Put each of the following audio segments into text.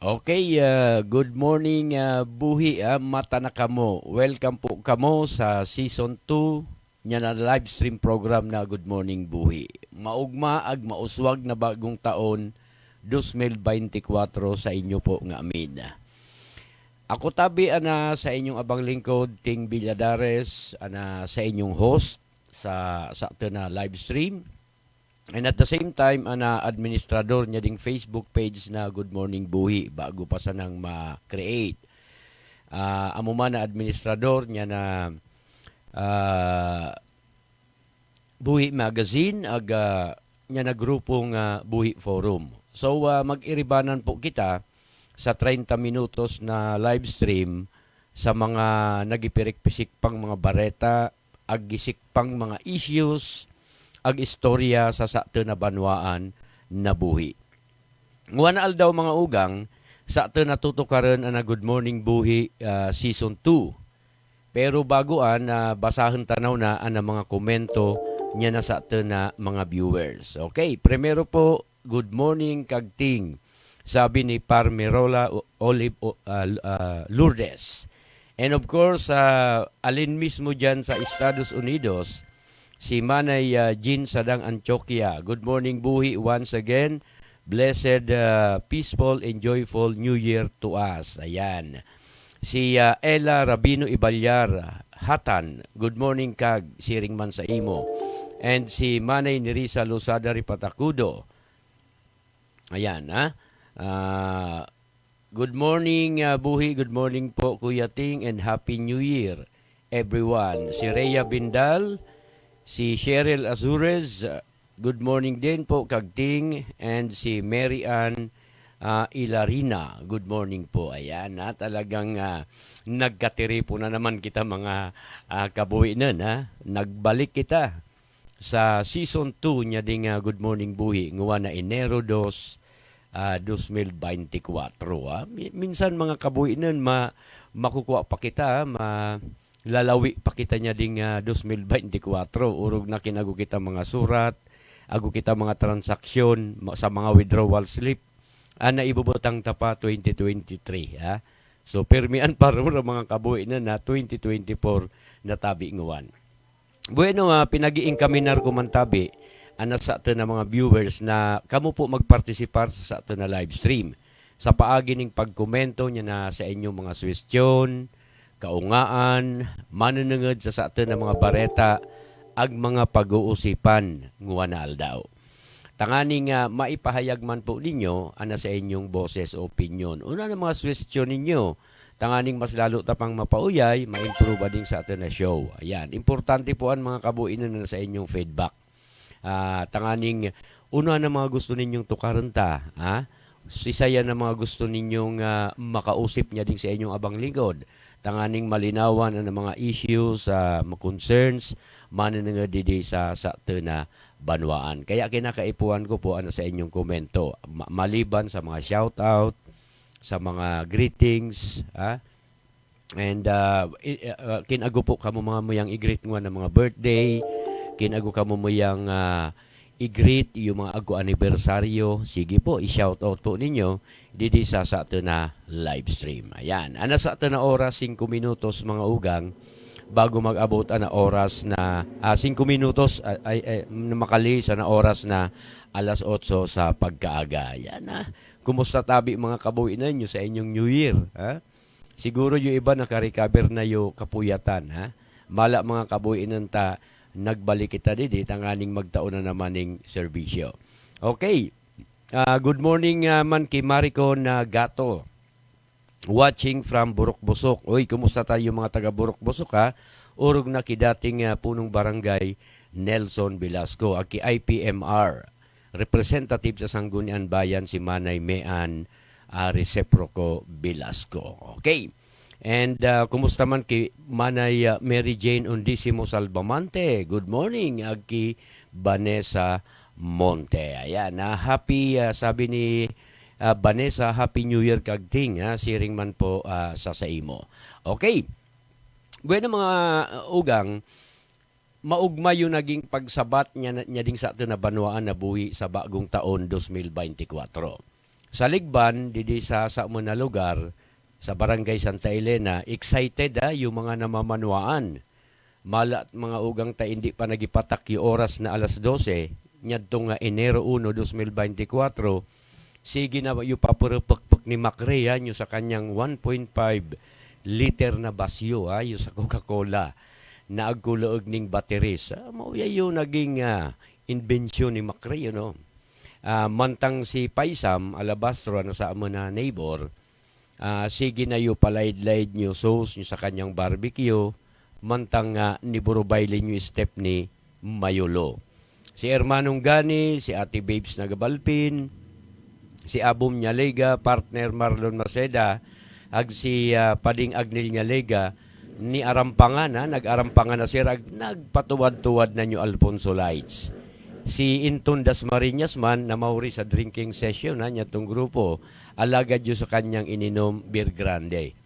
Okay, good morning buhi mata na kamo. Welcome po kamo sa season 2 nya na live stream program na Good Morning Buhi. Maugma ag mauswag na bagong taon 2024 sa inyo po nga amin. Ako tabi ana sa inyong abang lingkod Ting Villadares ana sa inyong host sa ato na live stream. And at the same time, ana administrador niya ding Facebook page na Good Morning Buhi bago pa sa nang ma-create. Amo man na administrador niya na Buhi Magazine ag niya na grupong Buhi Forum. So mag-iribanan po kita sa 30 minutos na live stream sa mga nagipirik-pisik pang mga bareta, ag gisik pang mga issues, ag istorya sa sakto na banwaan na buhi. Nguan na aldaw mga ugang, sakto na tutukaran na Good Morning Buhi Season 2. Pero baguan, basahan tanaw na ang mga komento niya na sakto na mga viewers. Okay, primero po, good morning kagting. Sabi ni Parmerola Olive Lourdes. And of course, alin mismo dyan sa Estados Unidos, si Manay Jean Sadang Antioquia. Good morning, Buhi, once again. Blessed, peaceful, and joyful New Year to us. Ayan. Si Ella Rabino Ibalyar Hatan. Good morning, Kag. Siring man sa imo. And si Manay Nerisa Losada Ripatakudo. Ayan, ha? Good morning, Buhi. Good morning po, Kuya Ting, and Happy New Year, everyone. Si Rhea Bindal, si Cheryl Azurez, good morning din po kagting, and si Mary Ann Ilarina, good morning po. Ayan na, talagang nagkatiri po na naman kita mga kabuhinan. Nagbalik kita sa season 2 niya ding Good Morning Buhi, ngawa na Enero 2024. Minsan mga kabuhinan, makukuha pa kita, lalawi pa kita niya ding 2024. Urog na kinago kita mga surat, ago kita mga transaksyon sa mga withdrawal slip. Ana ibubutang tapa 2023. So permian para mga kabuhinan na 2024 na tabi ngawan. Bueno, pinagiing kami narkumantabi ana sa ato na mga viewers na kamo po magpartisipar sa ato na live stream. Sa paagi ning pagkomento niya na sa inyong mga suwestyon, kaungaan, manunungod sa ato na mga bareta, ag mga pag-uusipan nguwa na aldaw. Tanganing maipahayag man po ninyo ana sa inyong boses o opinion. Una na mga suwestyon ninyo, tanganing mas lalo tapang mapauyay, ma-improve din sa ato na show. Ayan, importante po ang mga kabuinan na sa inyong feedback. Tanganing una na mga gusto ninyong tukaranta, sisaya na mga gusto ninyong makausip niya din sa inyong abang lingkod. Tanganing malinawan ang mga issues, concerns, manunungod didi sa sakto na banwaan. Kaya kinakaipuan ko po ano sa inyong komento. Maliban sa mga shoutout, sa mga greetings, and kinago po kamo mga muyang i-greet nga ng mga birthday, kinago kamo muyang i-greet yung mga ago anibersaryo. Sige po, i-shoutout po ninyo didi sa sakto na live stream. Ayan, ana sa ato na oras 5 minutos mga ugang bago mag-abot na oras na 5 minutos ay makali sa na oras na alas 8 sa pagkaaga. Yan kumusta tabi mga kabuhinan nyo sa inyong New Year? Siguro yung iba nakarecover na yung kapuyatan. Mala mga kabuhinan ta nagbalik kita didi tanganing magtaon na naman ng serbisyo. Okay. Good morning man kay Marico na Gato. Watching from Burok-Busok. Uy, kumusta tayo mga taga Burok-Busok Urog na kidating punong barangay Nelson Velasco. Aki IPMR. Representative sa Sangguniang Bayan si Manay Mean Reciproco Velasco. Okay. And kumusta man kay Manay Mary Jane Undisimo Salbamante. Good morning. Aki Vanessa Monte. Ayan. Happy, sabi ni Vanessa, Happy New Year kagting, siring man po sa imo. Okay. Bueno mga ugang, maugma yung naging pagsabat niya ding sa ato na banwaan na buhi sa bagong taon 2024. Sa Ligban, didi sa mo na lugar, sa Barangay Santa Elena, excited yung mga namamanuaan. Mala at mga ugang ta hindi pa nagipatak yung oras na alas 12, nyadto nga Enero 1, 2024, sige na yung papurupakpak ni Macrea yung sa kanyang 1.5 liter na basyo, yung sa Coca-Cola na agkulaog ning batteries. Mauya yung naging inbensyon ni Macrea, no? Mantang si Paisam Alabastro na sa amo na neighbor, sige na yung palaid-laid nyo sauce nyo sa kanyang barbecue, mantang niburubaylin nyo step ni Mayolo. Si Hermanong Gani, si Ate Babes Nagabalpin, si Abom Nyalega, partner Marlon Maceda, ag si Pading Agnil Nyalega, ni Arampangan, nag-arampangan na sir, nagpatuwad-tuwad na nyo Alfonso Lights. Si Inton Dasmariñas man, na mauri sa drinking session, niya itong grupo, alagad nyo sa kanyang ininom beer grande.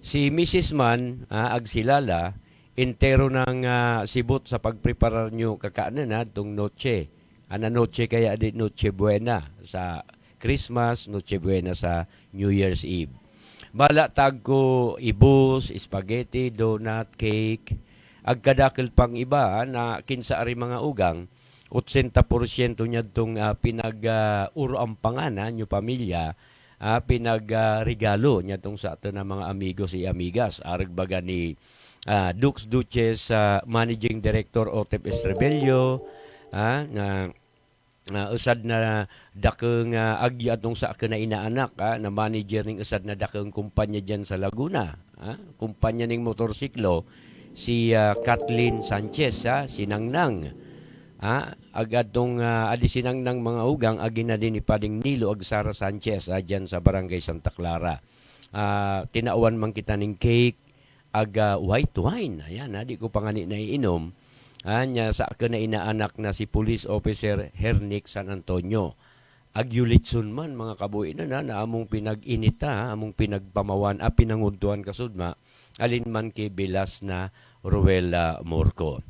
Si Mrs. Man, agsilala, intero ng sibot sa pagpreparar nyo kakaanan itong noche. Noche kaya di Noche Buena sa Christmas, Noche Buena sa New Year's Eve. Bala tag ko ibus, spaghetti, donut, cake. Agkadakil pang iba na kinsa ari mga ugang, 80% niya itong pinag-urampangan nyo pamilya, pinag-regalo niya itong sa ato na mga amigos y amigas. Aragbaga ni Dux Duches, Managing Director Otep Estrebello, na usad na dakeng agya atong sa akin na inaanak, na manager ng usad na dakeng kumpanya dyan sa Laguna, kumpanya ng motorsiklo, si Kathleen Sanchez, si Nangnang, agad tong adisinang ng mga ugang agi na din ni Pading Nilo ag Sara Sanchez dyan sa Barangay Santa Clara. Tinauan man kita ng cake ag white wine. Ayan, di ko pa nga naiinom. Anya sa akin na inaanak na si Police Officer Hernick San Antonio. Agyulitsun man mga kabuin na among pinag-inita, among pinagpamawan, pinanguntuan kasudma, alin man kay Bilas na Ruel Morco.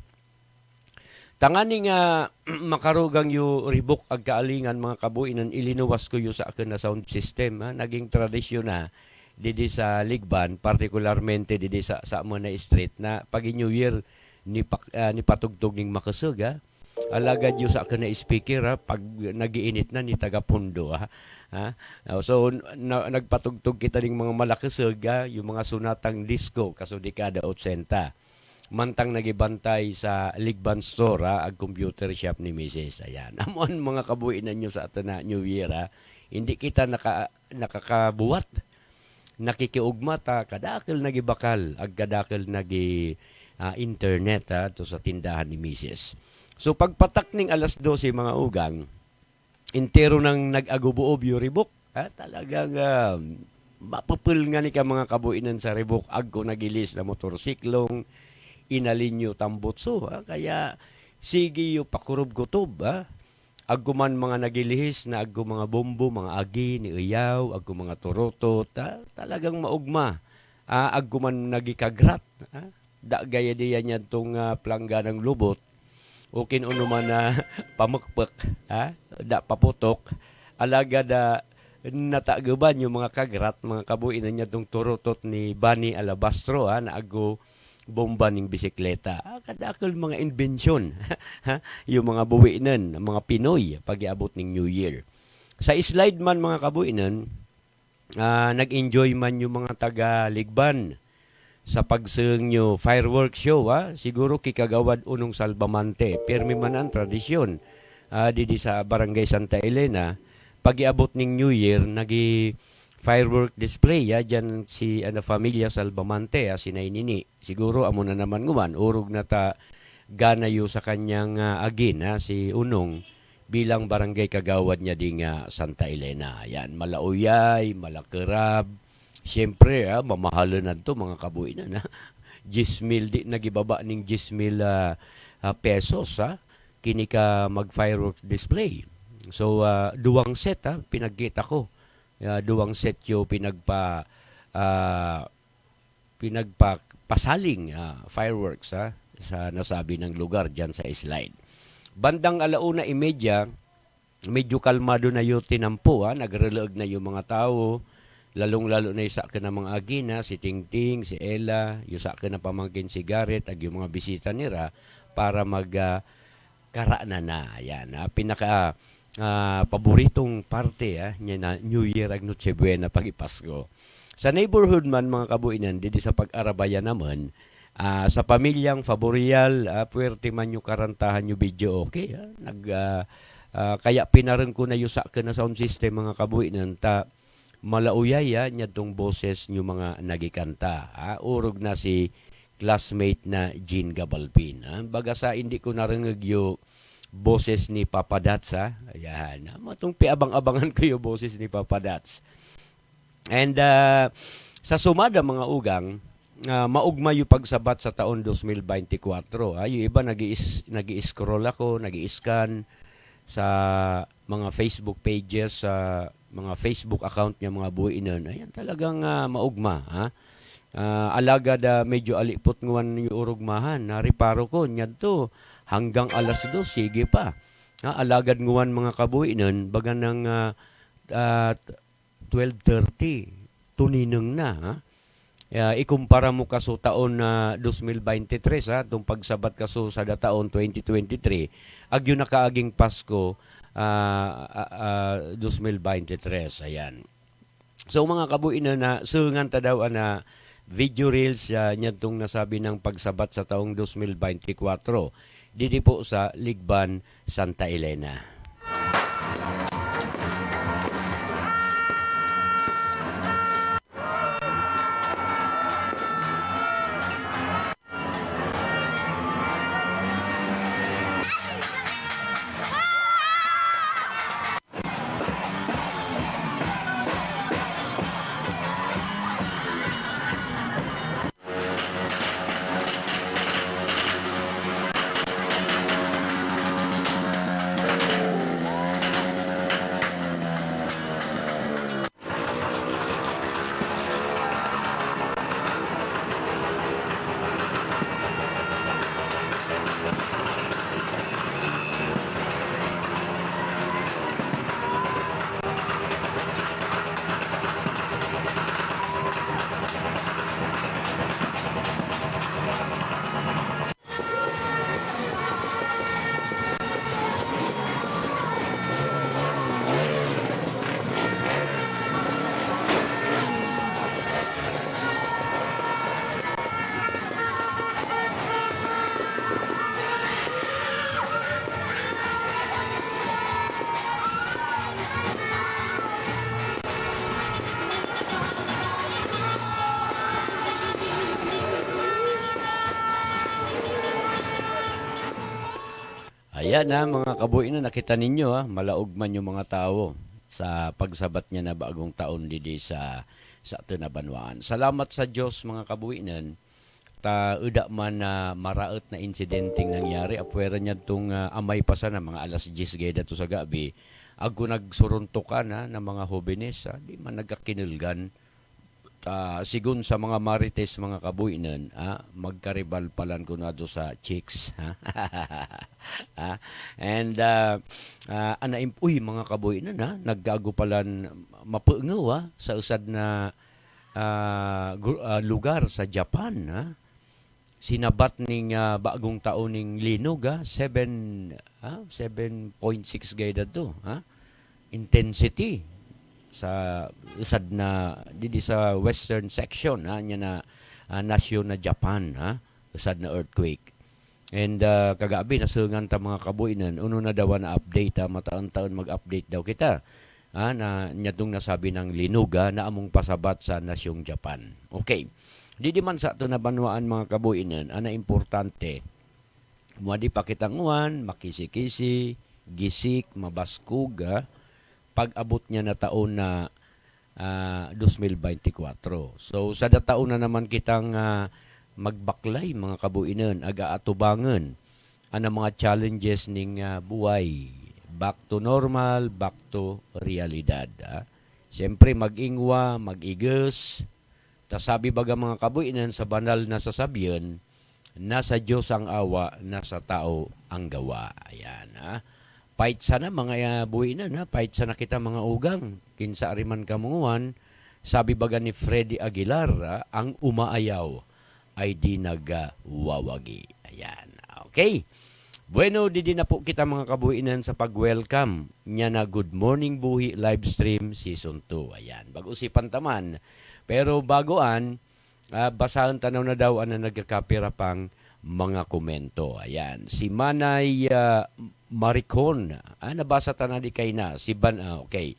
Tangani nga makarugang yu ribok ag kaalingan mga kabuinan, ilinuwas ko yu sa akin na sound system. Naging tradisyon na didi sa Ligban, partikularmente didi sa Mona Street, na pag New Year ni patugtog ning makasug. Alagad yu sa akin na speaker, pag nagiinit na ni tagapundo. So nagpatugtog kita ning mga malakasug, yung mga sunatang disco kaso dekada 80. Mantang nagibantay sa Ligban Store, ag computer shop ni Mrs. Ayan. Amon mga kabuinan nyo sa ato na New Year, hindi kita nakakabuhat. Nakikiugma ta, kadakil nagibakal, ag kadakil nagi internet to sa tindahan ni Mrs. So pagpatak ning alas 12 mga ugang, intero nang nag-agubuob yung ribok. Talagang mapupul nga ni ka mga kabuinan sa ribok, ag ko nagilis na motorsiklong, inalinyo tambutso, kaya sige yung pakurob gutob, agguman mga nagilihis na aggo mga bombo, mga agi ni uyaw, aggo mga turotot, talagang maugma, agguman nagikagrat, da gaya diya niya itong plangga ng lubot, o kinuno man na pamukpek, da paputok, alaga da natagaban yung mga kagrat, mga kabuinan niya itong turotot ni Bani Alabastro, na aggo bomba ning bisikleta. Kadakol mga inbensyon yung mga buwinan, mga Pinoy pag-iabot ning New Year. Sa slide man mga kabuinan, nag-enjoy man yung mga taga-Ligban sa pagsung nyo fireworks show. Siguro kikagawad unong Salbamante. Pirmi man ang tradisyon. Didi sa Barangay Santa Elena, pag-iabot ning New Year, firework display dyan si familia Salbamante, sinainini. Siguro amo na naman nguman urog na ta ganayo sa kanyang agin, si Unong bilang barangay kagawad niya ding Santa Elena. Yan, malauyay, malakerab. Siyempre, mamahalan na to mga kabuinan. 10,000 di nagibaba ning 10,000 pesos kini ka mag-firework display. So, duwang set pinagkita ko. Duwang set yung pinagpasaling fireworks sa nasabi ng lugar dyan sa slide. Bandang 1:30, medyo kalmado na yung tinampo, nagreloog na yung mga tao, lalong-lalo na isa ka na mga agina, si Tingting, si Ella, yung sa ka na pamangkin si Garrett, ag yung mga bisita nila, para karana na. Ayan, pinaka paboritong parte niya na New Year ag Noche Buena pag Ipasko. Sa neighborhood man mga kabuinan, dito sa pag-arabaya naman, sa pamilyang faboryal, puwerte man yung karantahan yung video, okay? Kaya pinarang ko na yung sa na sound system mga kabuinan, malauyay niya tong boses nyo mga nagikanta. Urog na si classmate na Jean Gabalpin. Baga sa hindi ko narangag yung boses ni Papa Dats. Ayan. Matong piabang-abangan ko yung boses ni Papa Dats. And sa sumada mga ugang, maugma yung pagsabat sa taon 2024. Yung iba nag-i-scroll ako, nag-i-scan sa mga Facebook pages, sa mga Facebook account niya mga buhinan. Ayan talagang maugma. Alagad medyo alipot nguwan yung urugmahan. Nariparo ko, niyan to hanggang alas 2, sige pa. Alagad nguwan mga kabuhinan, baga ng 12:30, tuninang na. Ikumpara mo kaso taon na 2023, itong pagsabat kaso sa taon 2023, agyo na kaaging Pasko, 2023. Ayan. So mga kabuinan na sungan ta daw na video reels niya itong nasabi ng pagsabat sa taong 2024 dito po sa Ligban, Santa Elena. Ayan mga kabuin na nakita ninyo malaog man yung mga tao sa pagsabat niya na bagong taon didi sa Tinabanwaan. Salamat sa Diyos mga kabuinan. Uda man na maraot na insidenteng nangyari. Apwera niya itong amay pa sana mga alas 10 gaya to sa gabi. Ako nagsuruntukan ng mga hobenes. Di man nagkakinulgan. Sigun sa mga marites mga kabuinan, magkaribal palan ko na do sa chicks. And mga kabuinan naggago palan mapungaw sa usad na lugar sa Japan. Sinabat ning bagong taon ning linog 7.6 gayda to. Intensity sa usad na didi sa western section niya na nasyon na Japan usad na earthquake. And kagabi nasungan ta mga kabuinan uno na daw na update mataon-taon mag-update daw kita na nyadong nasabi ng linog na among pasabat sa nasyong Japan. Okay. Didi man sa Tinabanwaan mga kabuinan ana importante mo di pa kitanguan makisi-kisi gisik mabaskug pag-abot niya na taon na 2024. So sa taon na naman kitang magbaklay mga kabuinan, aga-atubangan ang mga challenges ning buhay. Back to normal, back to realidad. Siyempre mag-ingwa, mag-igus. Sabi baga mga kabuinan sa banal na sasabihan, nasa Diyos ang awa, nasa tao ang gawa. Ayan Pahit sana mga buhi na, pahit sana kita mga ugang. Kinsa ariman kamunguan, sabi baga ni Freddy Aguilar, ang umaayaw ay di nagwawagi. Ayan, okay. Bueno, di na po kita mga kabuhinan sa pag-welcome niya na Good Morning Buhi live stream season 2. Ayan, bag-usipan taman. Pero bagoan, basahan tanaw na daw ang nagkakapira pang mga komento. Ayan, si Manay Maricon, nabasa tanan di kay na. Si okay.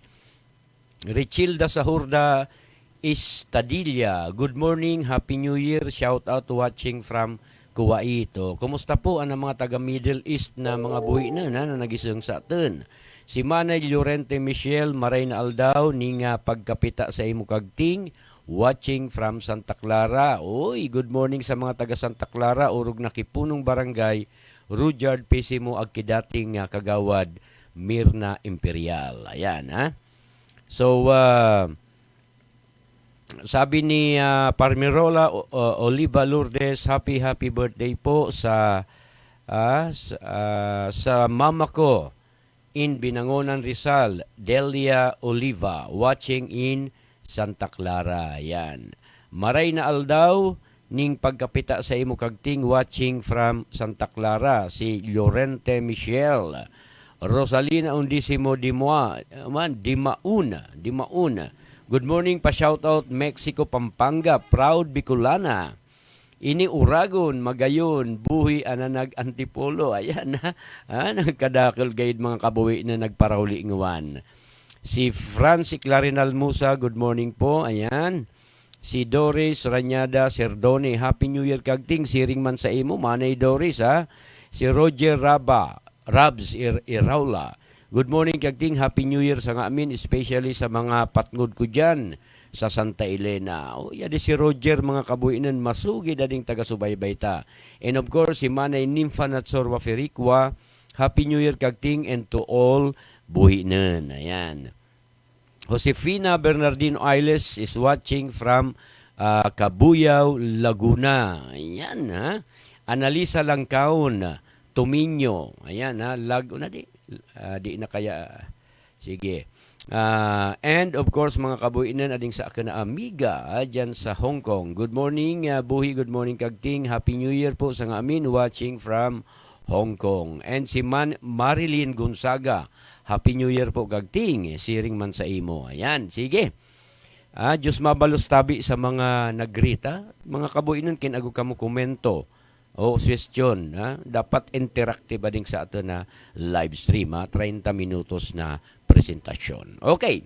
Richilda Sahurda Istadilla, good morning, Happy New Year, shout out watching from Kuwait. Kumusta po ang mga taga Middle East na mga buhi na nagising sa atin? Si Manay Llorente Michelle, maray na aldaw, ning pagkapita sa imo kagting, watching from Santa Clara. Oy, good morning sa mga taga Santa Clara, urog nakipunong barangay, Rudyard Pesimo agkidating kagawad Mirna Imperial. Ayan, ha? So, sabi ni Parmirola Oliva Lourdes, happy birthday po sa mama ko in Binangonan Rizal, Delia Oliva, watching in Santa Clara. Ayan. Maray na aldaw ning pagkapita sa imo kagting, watching from Santa Clara, si Llorente Michelle. Rosalina Undisimo Dimauna. Good morning pa shoutout Mexico, Pampanga, proud Bicolana. Ini Uragon, Magayon, buhi ananag Antipolo. Ayan na, nagkadakil gayud mga kabuhi na nagparawli ngwan. Si Francis Clarinal Musa, good morning po. Ayan. Si Doris Ranyada Serdone, Happy New Year kagting, siring man sa imo, manay Doris ha. Si Roger Rabs Iraula, good morning kagting, Happy New Year sa amin, especially sa mga patngod ko dyan sa Santa Elena. Yadi si Roger mga kabuinan, masugi dading taga-subaybay ta. And of course, si Manay Nympha Natsorwa Fericua, Happy New Year kagting and to all buhinan. Ayan. Josefina Bernardino Ailes is watching from Cabuyao, Laguna. Ayan, ha. Analisa Langkaon, Tuminyo. Ayan, ha. Laguna di. Di na kaya. Sige. And of course, mga kabuinan, ading sa akin na amiga dyan sa Hong Kong. Good morning, buhi. Good morning, kagting. Happy New Year po sa amin, watching from Hong Kong. And si Marilyn Gonzaga, Happy New Year po kagting. Siring man sa imo. Ayan, sige. Diyos mabalos tabi sa mga nagrita. Mga kabuinan, kinago ka mo komento o question. Dapat interactive ading sa ato na live stream. 30 minutos na presentasyon. Okay.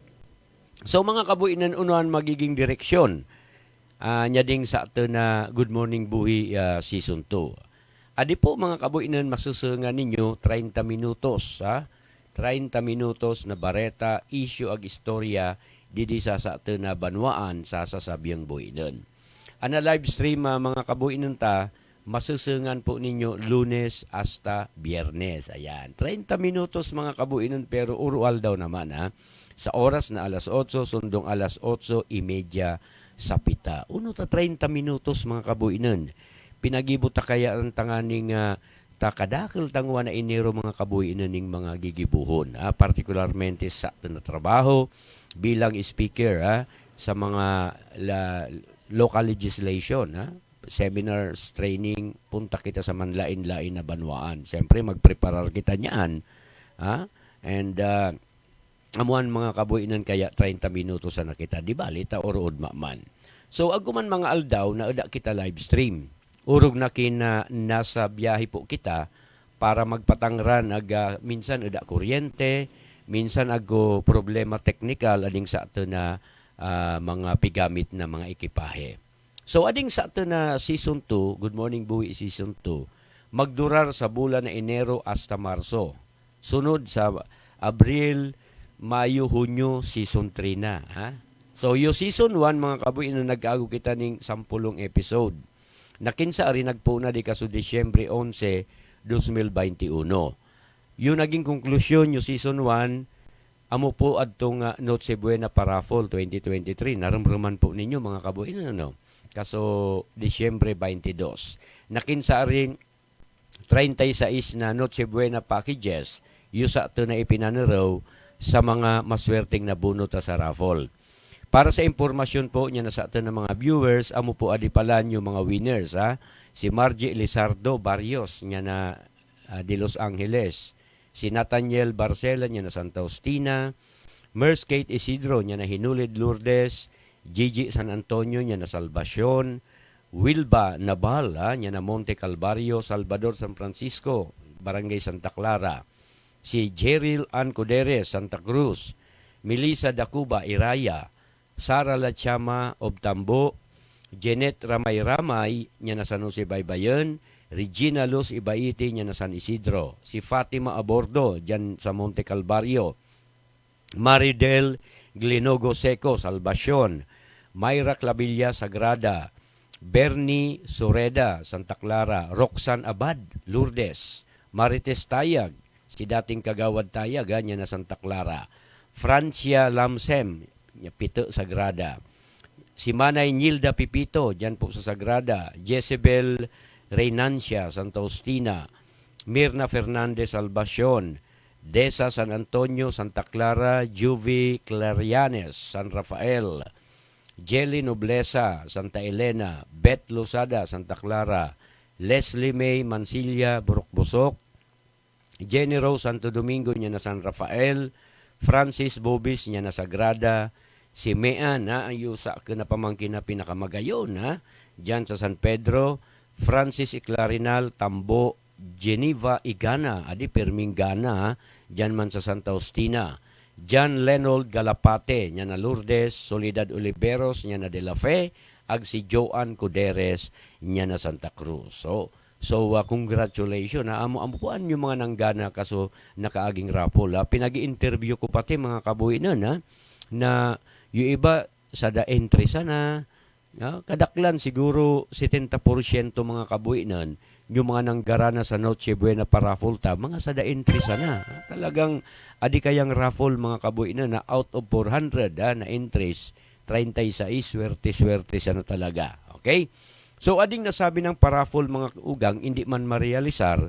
So mga kabuinan, unuan magiging direksyon nya ding sa ato na Good Morning Buhi Season 2. Adi po mga kabuinan, masusungan ninyo 30 minutos. 30 minutos na bareta, issue ag istorya didi sa ato na banwaan sa sasabiyang buinan. Ana live stream mga kabuinan ta, masusungan po ninyo Lunes hasta Biyernes. Ayan. 30 minutos mga kabuinan, pero urual daw naman sa oras na alas 8, sundong alas 8:30 sa pita. 30 minutos mga kabuinan. Pinagibot ta kaya ang tanganing takadakil tangwa na Enero mga kabuinan ning mga gigibuhon. Partikularmente sa na trabaho bilang speaker sa mga local legislation. Seminars, training, punta kita sa manlain-lain na banwaan. Siyempre, magpreparar kita niyan. And, amuan mga kabuinan kaya 30 minutos na kita. Di ba, lita o rood man. So, aguman mga aldaw na ada kita live stream. Urog na nasa biyahe po kita para magpatangran minsan ada kuryente, minsan ago problema technical ading sa ato na mga pigamit na mga ekipahe. So, ading sa ito na Season 2, Good Morning Buhi Season 2, magdurar sa bulan na Enero hasta Marso. Sunod sa Abril, Mayo, Hunyo, Season 3 na. So, yung Season 1, mga kabuhi, na nag-ago kita ng 10 episode. Nakinsa rin nagpuna di kaso Disyembre 11, 2021. Yung naging konklusyon, yung Season 1, amo po adtong Noche Buena Parafol 2023. Naramraman po ninyo, mga kabuhi, kaso Disyembre 22. Nakinsa rin 36 na Noche Buena packages, yusa to na ipinaniraw sa mga maswerteng nabunot sa raffle. Para sa impormasyon po niya na sa atin ng mga viewers, amo po adipalan yung mga winners. Si Margie Lizardo Barrios niya na de Los Angeles. Si Nathaniel Barcela niya na Santa Justina. Merce Kate Isidro niya na Hinulid Lourdes. Gigi San Antonio niya na Salvacion. Wilba Nabal niya na Monte Calvario, Salvador San Francisco, Barangay Santa Clara. Si Jeril Ann Cuderes, Santa Cruz. Melissa Dacuba, Iraya. Sara Lachama of Tambo, Jeanette Ramay-Ramay niya na San Jose Baybayon, Regina Luz Ibaiti niya na San Isidro, si Fatima Abordo dyan sa Monte Calvario, Maridel Glinogo Seco, Salvacion, Mayra Clavilla Sagrada, Bernie Sureda, Santa Clara, Roxanne Abad, Lourdes, Marites Tayag, si dating Kagawad Tayag niya na Santa Clara, Francia Lamsem, Pito Sagrada. Si Manay Nilda Pipito, dyan po sa Sagrada. Jezebel Reynancia, Santa Justina. Mirna Fernandez Salvacion. Desa San Antonio, Santa Clara. Juvie Clarianes, San Rafael. Jelly Noblesa, Santa Elena. Beth Losada, Santa Clara. Leslie May Mansilla, Burukbusok. Jenny Rose Santo Domingo, niya na San Rafael. Francis Bobis, niya na Sagrada. Si Mean, ang yusa ka na pamangkin na pinakamagayon, dyan sa San Pedro. Francis Iclarinal, Tambo, Geneva Igana, adi Permingana, dyan man sa Santa Justina. John Lenold Galapate, niya na Lourdes. Soledad Oliveros, niya na De La Fe. Ag si Joan Cuderes, niya na Santa Cruz. So congratulations. Amo po yung mga nanggana kaso nakaaging raffle. Pinag-interview ko pati mga kabuinan na yung iba sa entry sana, kadaklan siguro 70% mga kabuinan, yung mga nanggarana sa Noche Buena para raffle mga sa entry sana. Talagang adi kayang raffle mga kabuinan na out of 400 na entries, 36, swerte-swerte sana talaga. Okay? So ading nasabi ng paraffle mga ugang, hindi man marealisar,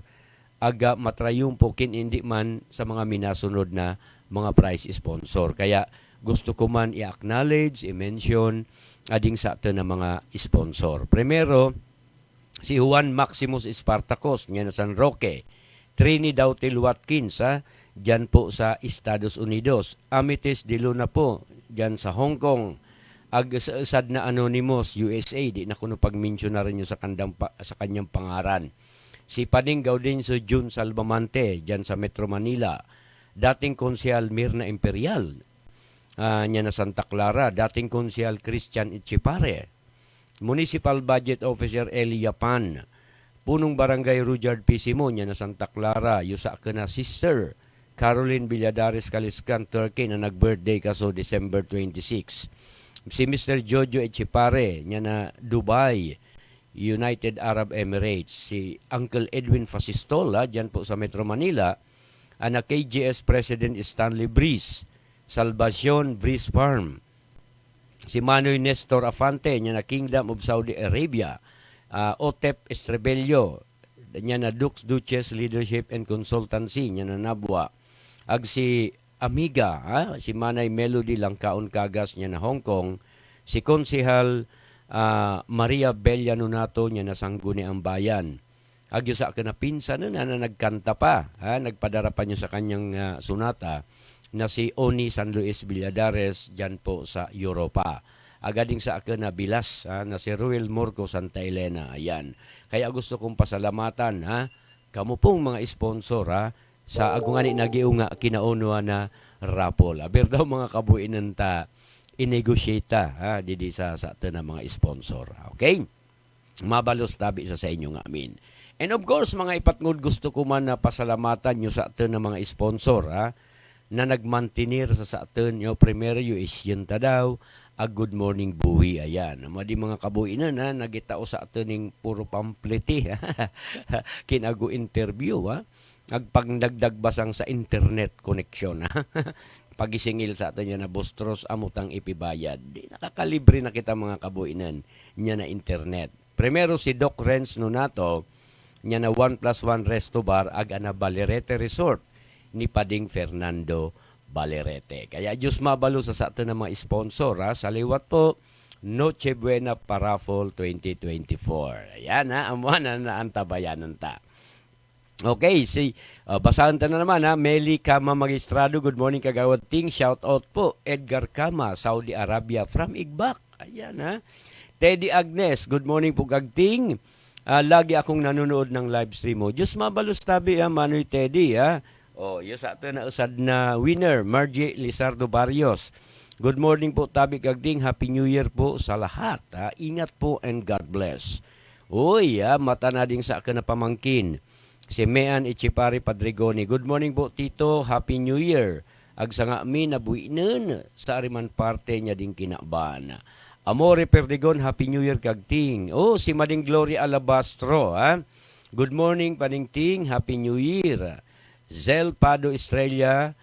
aga matrayumpo kin hindi man sa mga minasunod na mga prize sponsor. Kaya gusto ko man i-acknowledge, i-mention ading sa atin na mga sponsor. Primero, si Juan Maximus Espartacos, niya na San Roque. Trini Dautil Watkins, dyan po sa Estados Unidos. Amethyst de Luna po, dyan sa Hong Kong. Sad na Anonymous, USA, di na kuno pag-mention na rin yung sa kanyang pangaran. Si Pading Gaudencio Jun Salvamante, dyan sa Metro Manila. Dating Konsyal Mirna Imperial, niya na Santa Clara. Dating Konsyal Christian Itchipare. Municipal Budget Officer Eli Yapan. Punong Barangay Rujard Pisimo, niya na Santa Clara. Yusa ka na Sister Caroline Villadares Kaliskan, Turkey, na nag-birthday kaso December 26. Si Mr. Jojo Etchipare, niya na Dubai, United Arab Emirates. Si Uncle Edwin Fasistola, dyan po sa Metro Manila. Anak KGS President Stanley Breeze, Salvacion Breeze Farm. Si Manoy Nestor Afante, niya na Kingdom of Saudi Arabia. Otep Estrebello, niya na Dux Duchess Leadership and Consultancy, niya na Nabwa. Ag si Amiga, si Manay Melody Langkaon Kagas, niya na Hong Kong. Si Konsehal Maria Bella Nunato, niya na Sangguniang Bayan. Agyo sa akin na pinsan na nagkanta pa, nagpadara pa niyo sa kanyang sunata, na si Oni San Luis Villadares, dyan po sa Europa. Agading sa akin na bilas, na si Ruel Morco Santa Elena. Ayan. Kaya gusto kong pasalamatan, kamu pong mga sponsor, sa agungani nagiunga kinaunuan na rapol. Aber daw mga kabuinan ta inegosyeta didi sa atin na mga sponsor. Okay? Mabalos tabi sa inyo nga amin. And of course, mga ipatngod, gusto ko man na pasalamatan nyo sa atin na mga sponsor na nagmantinir sa atin nyo. Primero yung isyenta daw, a good morning buhi. Ayan. Mga kabuinan nagitao sa atin ng puro pampleti. Kinago interview agpagdagdag basang sa internet connection. Pagisingil sa atin niya na bustros amutang ipibayad. Di nakakalibre na kita mga kabuinan niya na internet. Primero si Doc Renz Nunato, niya na 1+1 Resto Bar ag ana Balerete Resort. ni Pading Fernando Balerete. Kaya Diyos mabalo sa atin ng mga sponsor. Saliwat po, Noche Buena Parafol 2024. Ayan amuan na antabayanan ta. Okay, basahan ta na naman Meli Kama Magistrado, good morning kagawad ting. Shout out po Edgar Kama, Saudi Arabia from Igbak. Ayan Teddy Agnes, good morning po kagting. Lagi akong nanonood ng live stream mo. Diyos mabalos tabi Manoy Teddy yung sa atin na usad na winner, Margie Lizardo Barrios. Good morning po tabi kagting. Happy New Year po sa lahat. Ingat po and God bless. Uy, mata na ding sa akin na pamangkin. Si Mean Ichipari Padrigoni. Good morning po, Tito. Happy New Year. Agsa nga mi nabuinan sa ariman parte niya ding kinabana. Amore Perdigon, Happy New Year kagting. Si Mading Gloria Alabastro. Good morning, Padingting. Happy New Year. Zel Pado Estrella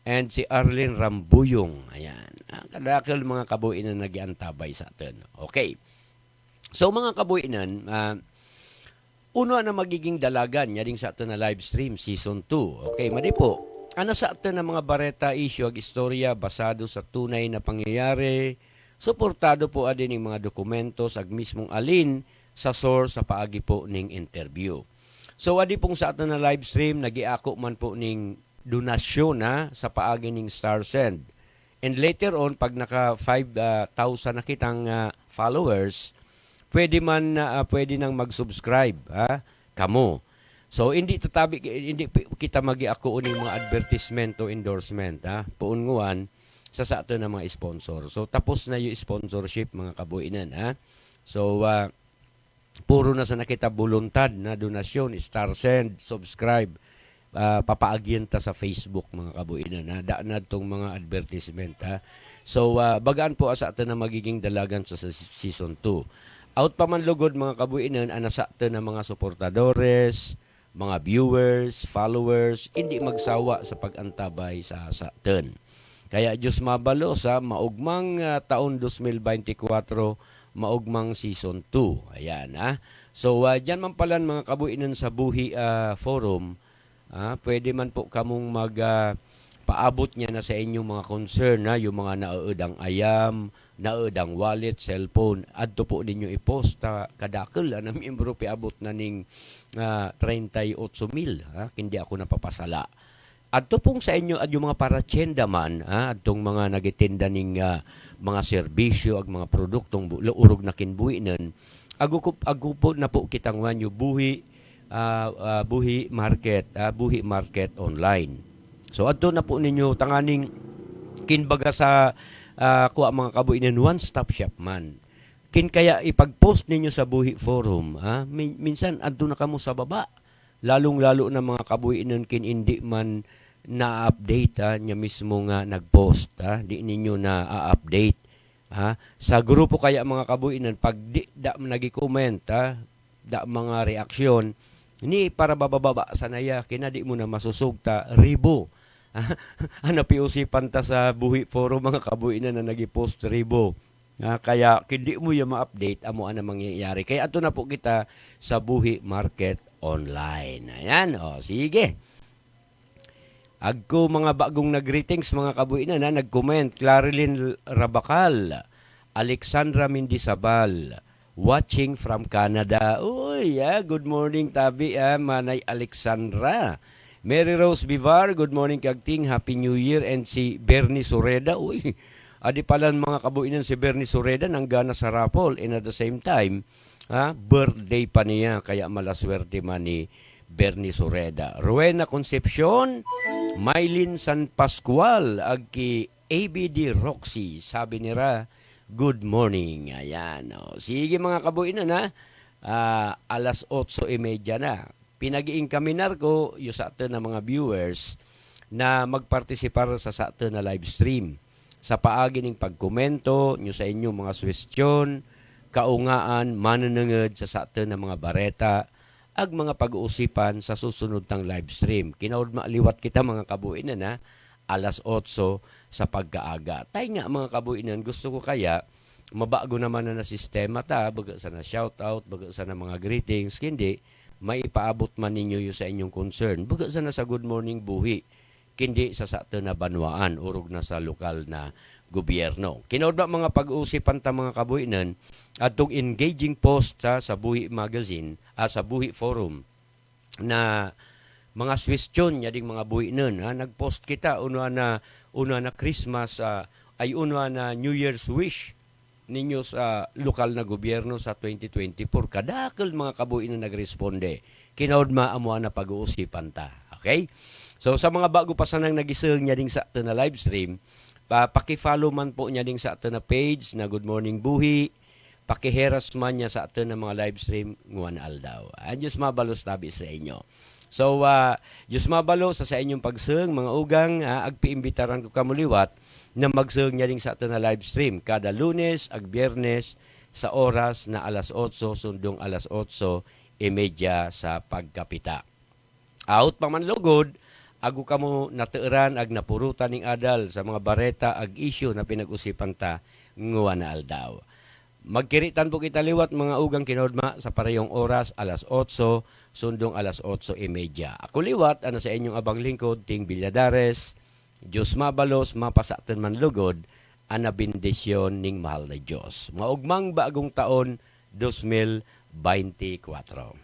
and si Arlene Rambuyong. Ayan. Kadakil mga kabuinan na nagiantabay sa atin. Okay. So mga kabuinan, uno na magiging dalagan niya ding sa atin na live stream season 2. Okay, madi po. Ano sa atin na mga bareta, issue, ag istorya basado sa tunay na pangyayari, suportado po adin ng mga dokumentos ag mismong alin sa source sa paagi po ning interview. So adi pong sa atin na live stream, nagiako man po ning donasyon sa paagi ning StarSend. And later on, pag naka 5,000 na kitang followers, pwede nang mag-subscribe kamo. So hindi kita magiako ning mga advertisement o endorsement puunguan sa ato na mga sponsor. So tapos na yung sponsorship mga kabuinan So puro na sa nakita voluntad na donasyon, StarSend, subscribe, papaagyan ta sa Facebook mga kabuinan daan na tong mga advertisement So bagaan po sa ato na magiging dalagan sa season 2. Out pa man lugod mga kabuinan, anasakto na mga suportadores, mga viewers, followers, hindi magsawa sa pag-antabay sa atin. Kaya Diyos mabalo sa maugmang taon 2024, maugmang season 2. Ayan So dyan man pala mga kabuinan sa Buhi Forum, pwede man po kamong paabot niya na sa inyong mga concern yung mga naudang ayam, naudang wallet, cellphone, adto po ninyo i-post kadakil na miyembro piabot na ning 38,000 hindi ako napapasala. Adto pong sa inyo yung mga paratyenda man adtong mga nagitinda ning mga serbisyo ag mga produktong urog na kinbuinan, agupo na po kitang wanyo Buhi Market online. So adto na po ninyo tanganing kinbaga sa kuha mga kabuinan one-stop shop man. Kaya ipag-post ninyo sa Buhi Forum, minsan adto na kamo sa baba. Lalong-lalo na mga kabuinan kin hindi man na-update niya mismo nga nag-post, di ninyo na-update. Sa grupo kaya mga kabuinan pag di nagi-comment, da mga reaksyon ni para bababa sa naya kinadi mo na masusugta ribo. Napiusipan ta sa Buhi Forum mga kabuinan na nagi-post ribo. Kaya hindi mo yung ma-update amo na mangyayari. Kaya ato na po kita sa Buhi Market online. Ayan, sige. Agko mga bagong nag-greetings mga kabuinan nag-comment. Clarilyn Rabacal, Alexandra Mindisabal, watching from Canada. Uy, good morning tabi Manay Alexandra. Mary Rose Bivar, good morning kagting, Happy New Year. And si Bernie Sureda, adi pala mga kabuinan si Bernie Sureda nanggana sa raffle. And at the same time, birthday pa niya, kaya malaswerte man ni Bernie Sureda. Rowena Concepcion, Mylene San Pascual, agki ABD Roxy, sabi nira, good morning. Ayan, sige mga kabuinan alas 8:30 na. Pinagiing kami narko yung sa atin na mga viewers na magpartisipar sa atin na live stream. Sa paagi ng pagkomento nyo sa inyong mga suwestyon, kaungaan, mananangad sa atin na mga bareta, ag mga pag-uusipan sa susunod ng live stream. Kinaud maaliwat kita mga kabuinan alas 8 sa pagkaaga. Tay nga mga kabuinan, gusto ko kaya mabago naman na sistema baga sa na shoutout, baga sa na mga greetings, hindi, may ipaabot man ninyo yung sa inyong concern. Baga sa na sa Good Morning Buhi. kindi sa aton na banwaan urog na sa lokal na gobyerno. Kinood ba mga pag-uusipan ta mga kabuhinan atong engaging post sa Buhi Magazine, sa Buhi Forum na mga question nya ding mga buhinan. Nagpost kita una na Christmas ay una na New Year's wish ninyo sa lokal na gobyerno sa 2024. Kadakal mga kabuhinan nagresponde. Kinood amo na pag-uusipan ta. Okay? So sa mga bago pa sanang nagising nya ding sa ato na live stream, paki-follow man po niya ding sa ato na page na Good Morning Buhi. Paki-heras man niya sa ato na mga live stream nguan aldaw. Diyos mabalos tabi sa inyo. So, Diyos mabalo sa inyong pagseng, mga ugang, agpiimbitaran ko kamuliwat na magseng niya ding sa ato na live stream kada Lunes ag Biyernes sa oras na alas 8 sundong alas 8:30 sa pagkapita. Out pa man lugod, ago kamo nateuran ag napurutan ning adal sa mga bareta ag issue na pinag-usipan ta nguan na aldaw. Magkiritan po kita liwat mga ugang kinodma sa parehong oras alas 8 sundong alas 8:30. Ako liwat sa inyong abang lingkod Ting Villadares. Diyos mabalos mapasakten man lugod ana bendisyon ning mahal na Diyos. Maugmang bagong taon 2024.